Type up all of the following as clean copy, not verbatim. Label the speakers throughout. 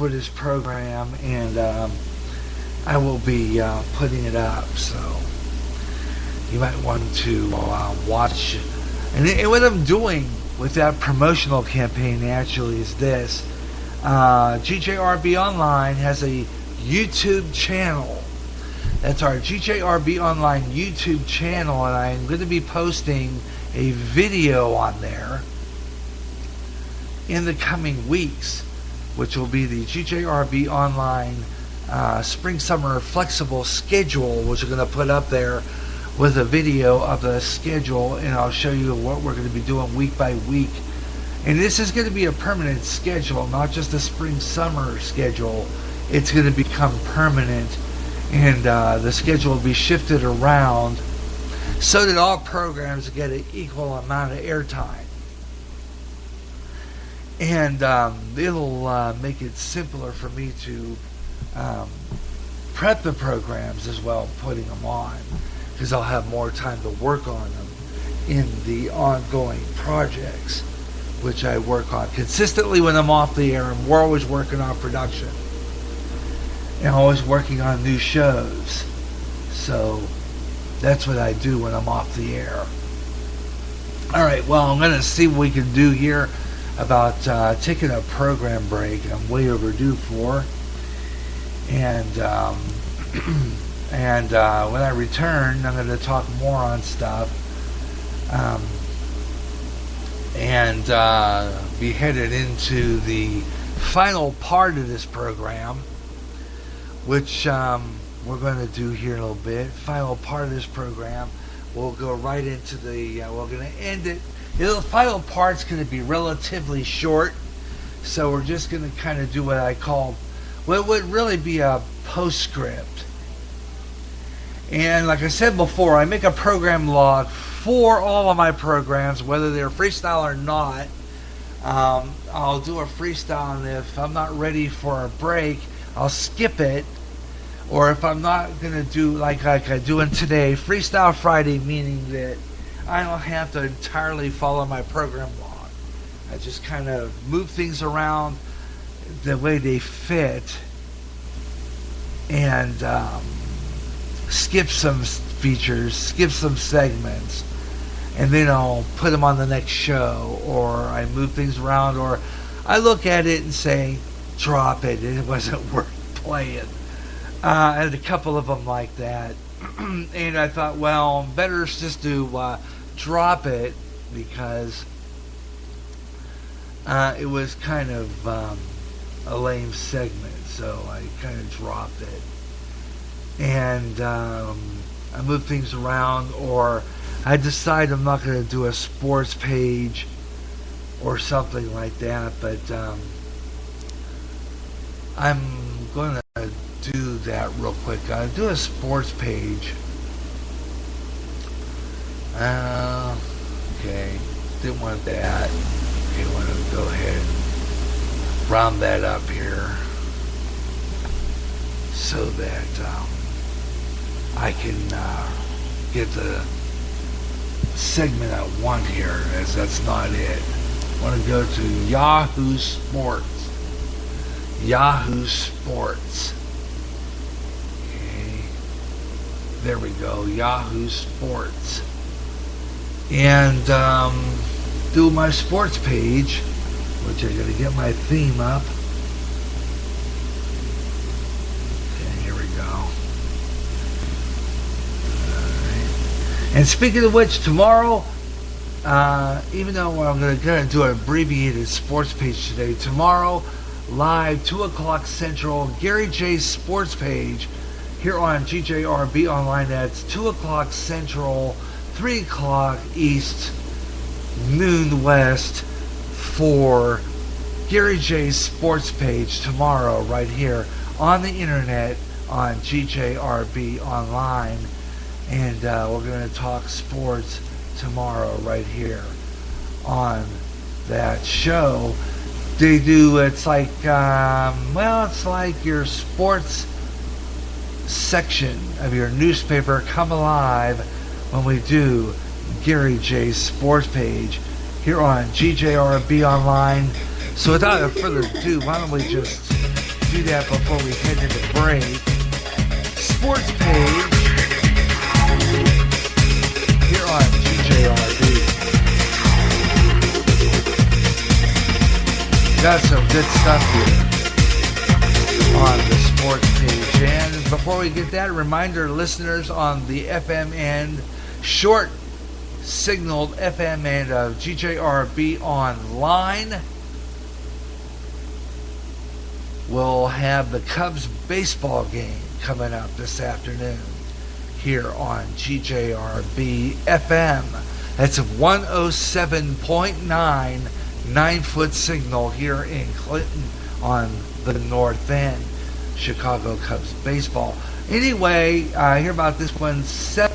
Speaker 1: for this program, and I will be putting it up, so you might want to watch it. And what I'm doing with that promotional campaign actually is this. GJRB Online has a YouTube channel. That's our GJRB Online YouTube channel, and I'm going to be posting a video on there in the coming weeks, which will be the GJRB Online Spring Summer Flexible Schedule, which we're going to put up there with a video of the schedule, and I'll show you what we're going to be doing week by week. And this is going to be a permanent schedule, not just a spring summer schedule. It's going to become permanent, and the schedule will be shifted around so that all programs get an equal amount of airtime. And it'll make it simpler for me to prep the programs as well, putting them on, because I'll have more time to work on them in the ongoing projects, which I work on consistently when I'm off the air, and we're always working on production and always working on new shows. So that's what I do when I'm off the air. All right, well, I'm going to see what we can do here about taking a program break I'm way overdue for. And when I return, I'm going to talk more on stuff. And be headed into the final part of this program, which we're going to do here in a little bit. Final part of this program, we'll go right into the, we're going to end it. The final part's going to be relatively short, so we're just going to kind of do what I call, what would really be a postscript. And like I said before, I make a program log for all of my programs, whether they're freestyle or not. I'll do a freestyle, and if I'm not ready for a break, I'll skip it. Or if I'm not going to do like I'm doing today, Freestyle Friday, meaning that I don't have to entirely follow my program log. I just kind of move things around the way they fit, and skip some features, skip some segments, and then I'll put them on the next show, or I move things around, or I look at it and say, drop it, it wasn't worth playing. I had a couple of them like that, and I thought, well, better just to drop it, because it was kind of a lame segment, so I kind of dropped it. And I move things around, or I decide I'm not going to do a sports page or something like that, but I'm going to do that real quick. I'll do a sports page. Okay, didn't want that. Okay, want to go ahead and round that up here so that I can get the segment I want here, as that's not it. I want to go to Yahoo Sports. Yahoo Sports. Okay, there we go, Yahoo Sports. And do my sports page, which I gotta get my theme up. Okay, here we go. Alright. And speaking of which, tomorrow, even though I'm gonna do an abbreviated sports page today, tomorrow, live 2 o'clock Central, Gary J's sports page here on GJRB Online. That's 2 o'clock Central, 3 o'clock East, noon West, for Gary J's sports page tomorrow, right here on the internet on GJRB Online. And we're going to talk sports tomorrow right here on that show. They do, it's like, it's like your sports section of your newspaper come alive when we do Gary J's sports page here on GJRB Online. So without further ado, why don't we just do that before we head into break. Sports page here on GJRB. Got some good stuff here on the sports page. And before we get that, reminder, listeners on the FM and short signaled FM and GJRB online, we'll have the Cubs baseball game coming up this afternoon here on GJRB FM. That's a 107.9 9-foot signal here in Clinton on the north end. Chicago Cubs baseball. Anyway, I hear about this one. Sepp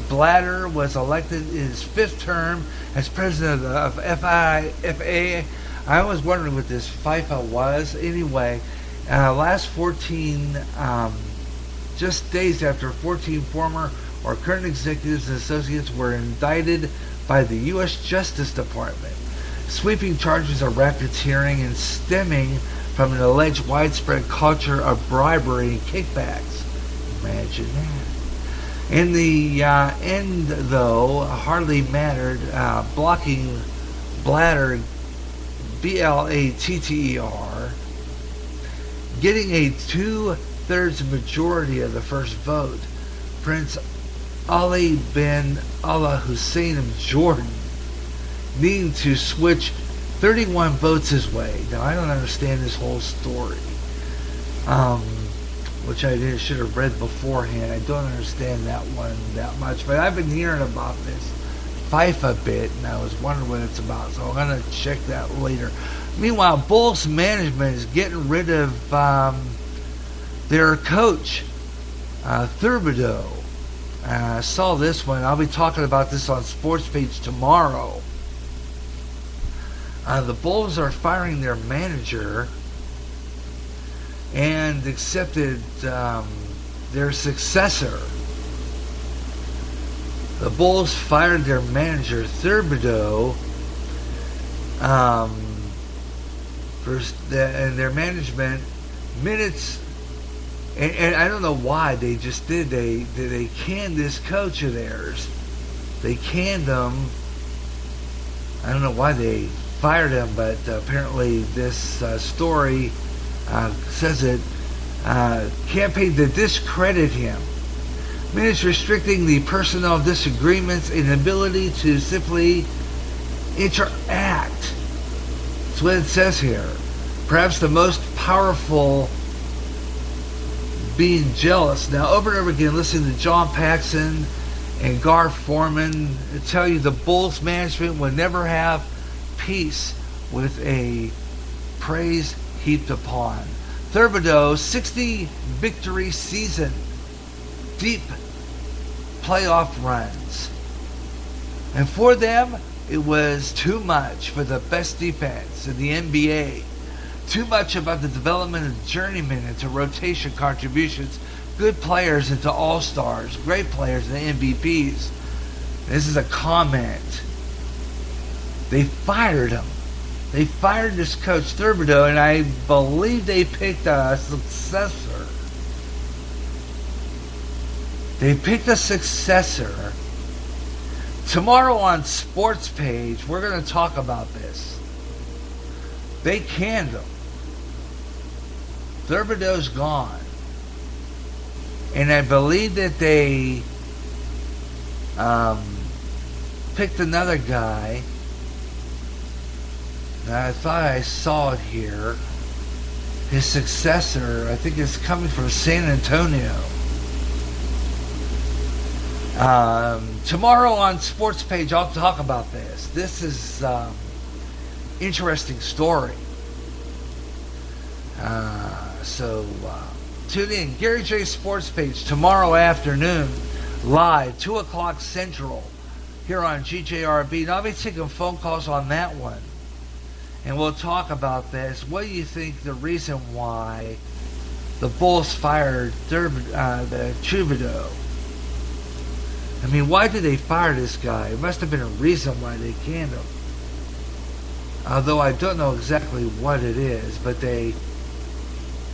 Speaker 1: Blatter was elected his 5th term as president of FIFA. I was wondering what this FIFA was. Anyway, last 14, just days after 14 former or current executives and associates were indicted by the U.S. Justice Department, sweeping charges of racketeering and stemming from an alleged widespread culture of bribery and kickbacks. Imagine that. In the end, though, hardly mattered. Blocking Blatter, Blatter, getting a 2/3 majority of the first vote. Prince Ali bin Allah Hussein of Jordan needing to switch 31 votes his way. Now, I don't understand this whole story, which I should have read beforehand. I don't understand that one that much, but I've been hearing about this FIFA bit, and I was wondering what it's about, so I'm going to check that later. Meanwhile, Bulls management is getting rid of their coach, Thibodeau. I saw this one. I'll be talking about this on Sports Page tomorrow. The Bulls are firing their manager and accepted their successor. The Bulls fired their manager, Thibodeau, and their management minutes. And I don't know why they just did. They canned this coach of theirs. They canned him. I don't know why they fired him, but apparently this story says it. Campaign to discredit him. Minutes restricting the personnel disagreements and ability to simply interact. That's what it says here. Perhaps the most powerful being jealous. Now, over and over again, listening to John Paxson and Gar Forman tell you the Bulls management would never have peace with a praise heaped upon. Thibodeau, 60 victory season, deep playoff runs. And for them, it was too much for the best defense in the NBA. Too much about the development of journeymen into rotation contributions, good players into all-stars, great players into MVPs. This is a comment. They fired him. They fired this coach, Thibodeau, and I believe they picked a successor. They picked a successor. Tomorrow on Sports Page, we're going to talk about this. They canned him. Thibodeau's gone. And I believe that they picked another guy. I thought I saw it here. His successor, I think, is coming from San Antonio. Tomorrow on Sports Page, I'll talk about this. This is interesting story. So tune in. Gary J Sports Page tomorrow afternoon, live, 2 o'clock Central, here on GJRB. And I'll be taking phone calls on that one. And we'll talk about this. What do you think the reason why the Bulls fired the Thibodeau? I mean, why did they fire this guy? It must have been a reason why they canned him. Although I don't know exactly what it is, but they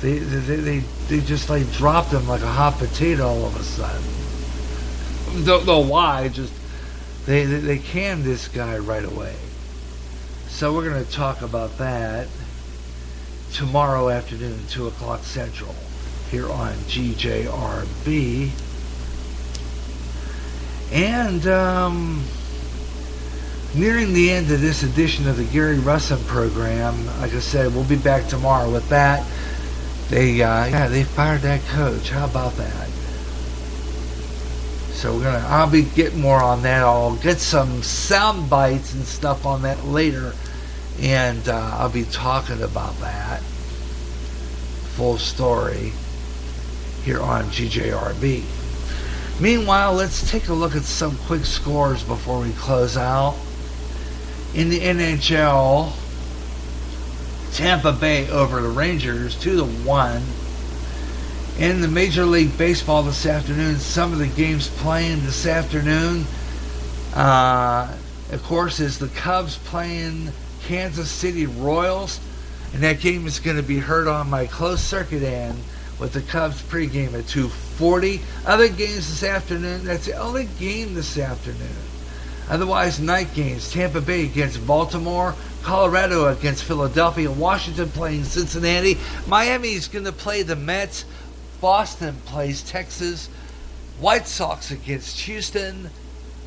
Speaker 1: They just like dropped him like a hot potato all of a sudden. Don't know why. Just they canned this guy right away. So we're going to talk about that tomorrow afternoon, 2 o'clock Central, here on GJRB. And nearing the end of this edition of the Gary Russen program, like I said, we'll be back tomorrow with that. They fired that coach. How about that? So I'll be getting more on that. I'll get some sound bites and stuff on that later, and I'll be talking about that full story here on GJRB. Meanwhile, let's take a look at some quick scores before we close out. In the NHL, Tampa Bay over the Rangers 2-1. In the Major League Baseball this afternoon, some of the games playing this afternoon, of course, is the Cubs playing Kansas City Royals, and that game is going to be heard on my closed circuit end with the Cubs pregame at 2:40. Other games this afternoon, that's the only game this afternoon. Otherwise, night games, Tampa Bay against Baltimore, Colorado against Philadelphia, Washington playing Cincinnati, Miami is going to play the Mets, Boston plays Texas, White Sox against Houston,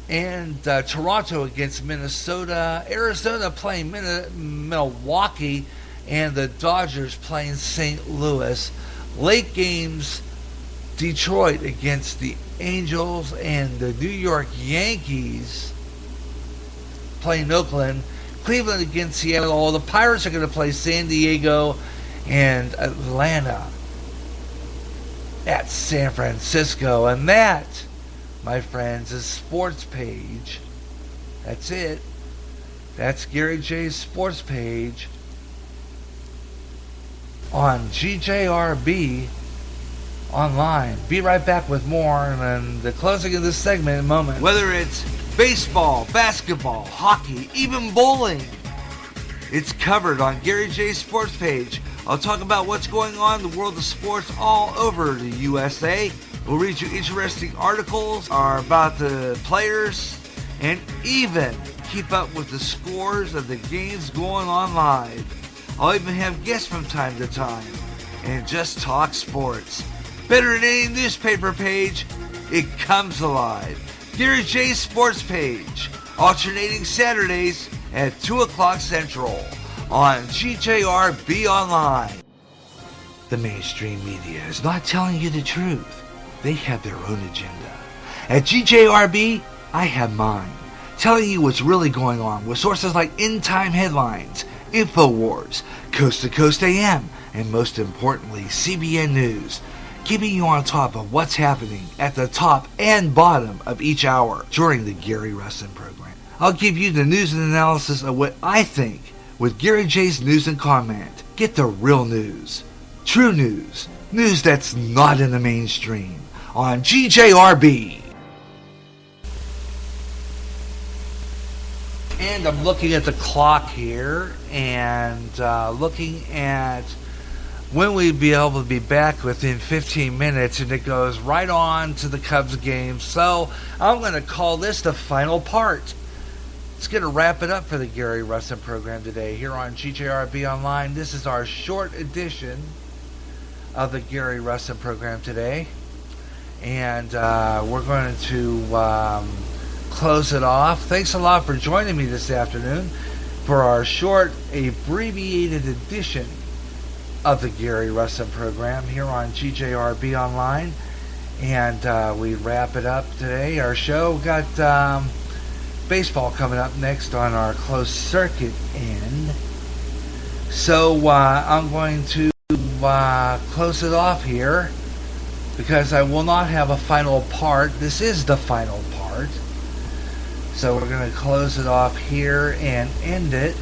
Speaker 1: and Toronto against Minnesota, Arizona playing Milwaukee, and the Dodgers playing St. Louis. Late games, Detroit against the Angels, and the New York Yankees playing Oakland, Cleveland against Seattle. The Pirates are going to play San Diego, and Atlanta at San Francisco. And that, my friends, is Sports Page. That's it. That's Gary J's Sports Page on GJRB online. Be right back with more, and then the closing of this segment in a moment. Whether it's baseball, basketball, hockey, even bowling, it's covered on Gary J's Sports Page. I'll talk about what's going on in the world of sports all over the USA. We'll read you interesting articles about the players, and even keep up with the scores of the games going on live. I'll even have guests from time to time, and just talk sports. Better than any newspaper page, it comes alive. Gary J's Sports Page, alternating Saturdays at 2 o'clock Central on GJRB Online. The mainstream media is not telling you the truth. They have their own agenda. At GJRB, I have mine, telling you what's really going on with sources like End Time Headlines, InfoWars, Coast to Coast AM, and most importantly, CBN News, keeping you on top of what's happening at the top and bottom of each hour during the Gary Russen program. I'll give you the news and analysis of what I think with Gary J's News and Comment. Get the real news, true news, news that's not in the mainstream on GJRB. And I'm looking at the clock here and looking at when we'd be able to be back within 15 minutes, and it goes right on to the Cubs game. So I'm going to call this the final part. It's going to wrap it up for the Gary Russen program today here on GJRB Online. This is our short edition of the Gary Russen program today. And we're going to close it off. Thanks a lot for joining me this afternoon for our short, abbreviated edition of the Gary Russen program here on GJRB Online. And we wrap it up today. Our show got baseball coming up next on our closed circuit end. So I'm going to close it off here because I will not have a final part. This is the final part. So we're going to close it off here and end it.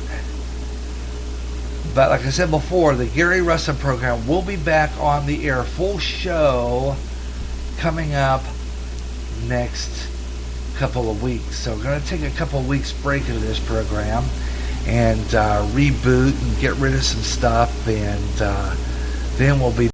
Speaker 1: But like I said before, the Gary Russen program will be back on the air. Full show coming up next couple of weeks. So we're going to take a couple of weeks break into this program and reboot and get rid of some stuff and Then we'll be